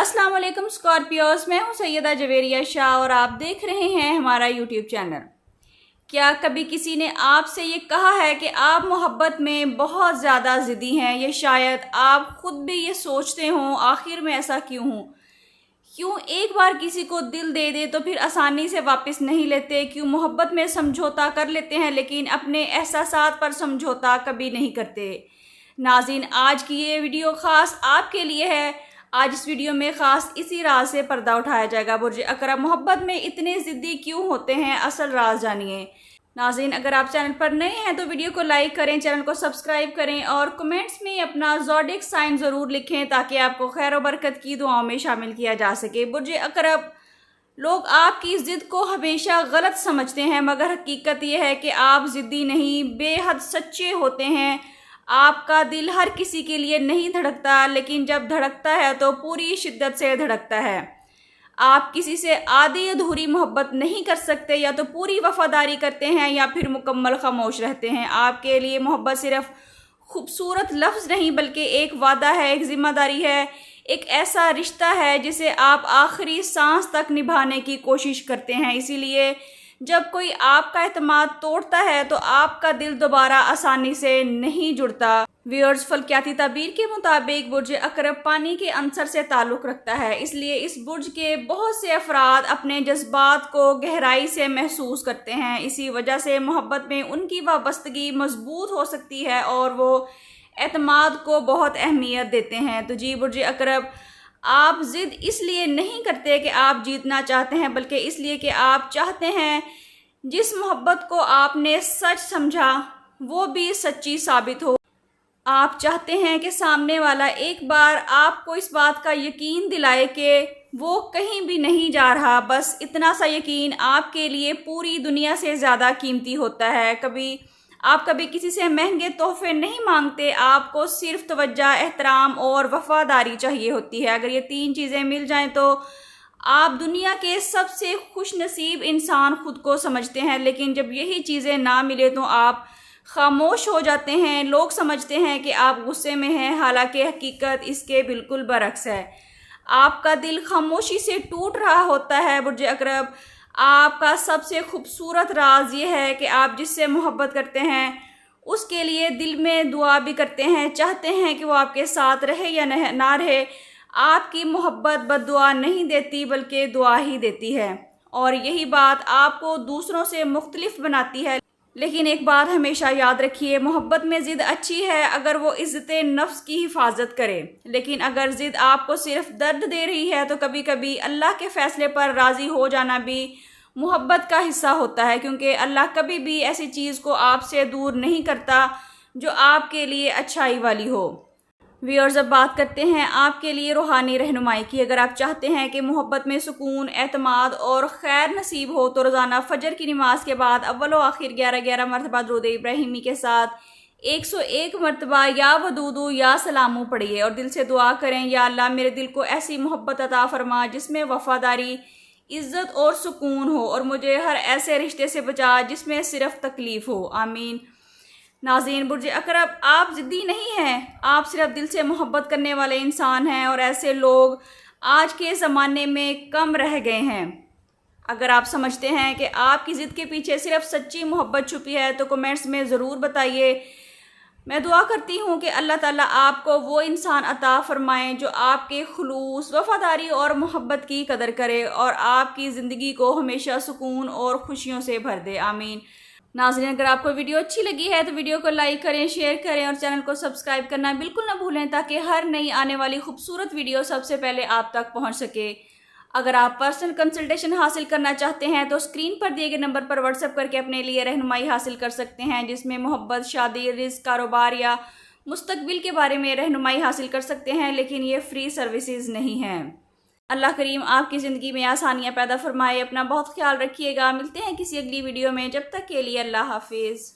السلام علیکم اسکارپیوز، میں ہوں سیدہ جویریہ شاہ اور آپ دیکھ رہے ہیں ہمارا یوٹیوب چینل۔ کیا کبھی کسی نے آپ سے یہ کہا ہے کہ آپ محبت میں بہت زیادہ ضدی ہیں؟ یا شاید آپ خود بھی یہ سوچتے ہوں آخر میں ایسا کیوں ہوں؟ کیوں ایک بار کسی کو دل دے دے تو پھر آسانی سے واپس نہیں لیتے؟ کیوں محبت میں سمجھوتا کر لیتے ہیں لیکن اپنے احساسات پر سمجھوتا کبھی نہیں کرتے؟ ناظرین، آج کی یہ ویڈیو خاص آپ کے لیے ہے۔ آج اس ویڈیو میں خاص اسی راز سے پردہ اٹھایا جائے گا۔ برج اقرب محبت میں اتنے ضدی کیوں ہوتے ہیں، اصل راز جانیے۔ ناظرین، اگر آپ چینل پر نئے ہیں تو ویڈیو کو لائک کریں، چینل کو سبسکرائب کریں اور کمنٹس میں اپنا زوڈک سائن ضرور لکھیں تاکہ آپ کو خیر و برکت کی دعاؤں میں شامل کیا جا سکے۔ برج اقرب، لوگ آپ کی ضد کو ہمیشہ غلط سمجھتے ہیں، مگر حقیقت یہ ہے کہ آپ ضدی نہیں، بے حد سچے ہوتے ہیں۔ آپ کا دل ہر کسی کے لیے نہیں دھڑکتا، لیکن جب دھڑکتا ہے تو پوری شدت سے دھڑکتا ہے۔ آپ کسی سے آدھی ادھوری محبت نہیں کر سکتے، یا تو پوری وفاداری کرتے ہیں یا پھر مکمل خاموش رہتے ہیں۔ آپ کے لیے محبت صرف خوبصورت لفظ نہیں بلکہ ایک وعدہ ہے، ایک ذمہ داری ہے، ایک ایسا رشتہ ہے جسے آپ آخری سانس تک نبھانے کی کوشش کرتے ہیں۔ اسی لیے جب کوئی آپ کا اعتماد توڑتا ہے تو آپ کا دل دوبارہ آسانی سے نہیں جڑتا۔ ویورز، فلکیاتی تعبیر کے مطابق برج اقرب پانی کے عنصر سے تعلق رکھتا ہے، اس لیے اس برج کے بہت سے افراد اپنے جذبات کو گہرائی سے محسوس کرتے ہیں۔ اسی وجہ سے محبت میں ان کی وابستگی مضبوط ہو سکتی ہے اور وہ اعتماد کو بہت اہمیت دیتے ہیں۔ تو جی برج اقرب، آپ ضد اس لیے نہیں کرتے کہ آپ جیتنا چاہتے ہیں، بلکہ اس لیے کہ آپ چاہتے ہیں جس محبت کو آپ نے سچ سمجھا وہ بھی سچی ثابت ہو۔ آپ چاہتے ہیں کہ سامنے والا ایک بار آپ کو اس بات کا یقین دلائے کہ وہ کہیں بھی نہیں جا رہا۔ بس اتنا سا یقین آپ کے لیے پوری دنیا سے زیادہ قیمتی ہوتا ہے۔ آپ کبھی کسی سے مہنگے تحفے نہیں مانگتے، آپ کو صرف توجہ، احترام اور وفاداری چاہیے ہوتی ہے۔ اگر یہ تین چیزیں مل جائیں تو آپ دنیا کے سب سے خوش نصیب انسان خود کو سمجھتے ہیں، لیکن جب یہی چیزیں نہ ملے تو آپ خاموش ہو جاتے ہیں۔ لوگ سمجھتے ہیں کہ آپ غصے میں ہیں، حالانکہ حقیقت اس کے بالکل برعکس ہے۔ آپ کا دل خاموشی سے ٹوٹ رہا ہوتا ہے۔ برج اقرب، آپ کا سب سے خوبصورت راز یہ ہے کہ آپ جس سے محبت کرتے ہیں اس کے لیے دل میں دعا بھی کرتے ہیں، چاہتے ہیں کہ وہ آپ کے ساتھ رہے یا نہ رہے۔ آپ کی محبت بد دعا نہیں دیتی بلکہ دعا ہی دیتی ہے، اور یہی بات آپ کو دوسروں سے مختلف بناتی ہے۔ لیکن ایک بات ہمیشہ یاد رکھیے، محبت میں ضد اچھی ہے اگر وہ عزت نفس کی حفاظت کرے، لیکن اگر ضد آپ کو صرف درد دے رہی ہے تو کبھی کبھی اللہ کے فیصلے پر راضی ہو جانا بھی محبت کا حصہ ہوتا ہے، کیونکہ اللہ کبھی بھی ایسی چیز کو آپ سے دور نہیں کرتا جو آپ کے لیے اچھائی والی ہو۔ ویورز، اب بات کرتے ہیں آپ کے لیے روحانی رہنمائی کی۔ اگر آپ چاہتے ہیں کہ محبت میں سکون، اعتماد اور خیر نصیب ہو تو روزانہ فجر کی نماز کے بعد اول و آخر 11 مرتبہ درود ابراہیمی کے ساتھ 101 مرتبہ یا ودودو یا سلامو پڑھیے اور دل سے دعا کریں، یا اللہ میرے دل کو ایسی محبت عطا فرما جس میں وفاداری، عزت اور سکون ہو، اور مجھے ہر ایسے رشتے سے بچا جس میں صرف تکلیف ہو، آمین۔ ناظرین، برج اقرب، آپ ضدی نہیں ہیں، آپ صرف دل سے محبت کرنے والے انسان ہیں، اور ایسے لوگ آج کے زمانے میں کم رہ گئے ہیں۔ اگر آپ سمجھتے ہیں کہ آپ کی ضد کے پیچھے صرف سچی محبت چھپی ہے تو کمنٹس میں ضرور بتائیے۔ میں دعا کرتی ہوں کہ اللہ تعالیٰ آپ کو وہ انسان عطا فرمائیں جو آپ کے خلوص، وفاداری اور محبت کی قدر کرے اور آپ کی زندگی کو ہمیشہ سکون اور خوشیوں سے بھر دے، آمین۔ ناظرین، اگر آپ کو ویڈیو اچھی لگی ہے تو ویڈیو کو لائک کریں، شیئر کریں اور چینل کو سبسکرائب کرنا بالکل نہ بھولیں تاکہ ہر نئی آنے والی خوبصورت ویڈیو سب سے پہلے آپ تک پہنچ سکے۔ اگر آپ پرسنل کنسلٹیشن حاصل کرنا چاہتے ہیں تو اسکرین پر دیے گئے نمبر پر واٹس ایپ کر کے اپنے لیے رہنمائی حاصل کر سکتے ہیں، جس میں محبت، شادی، رزق، کاروبار یا مستقبل کے بارے میں رہنمائی حاصل کر سکتے ہیں، لیکن یہ فری سروسز نہیں ہیں۔ اللہ کریم آپ کی زندگی میں آسانیاں پیدا فرمائے۔ اپنا بہت خیال رکھیے گا، ملتے ہیں کسی اگلی ویڈیو میں، جب تک کے لیے اللہ حافظ۔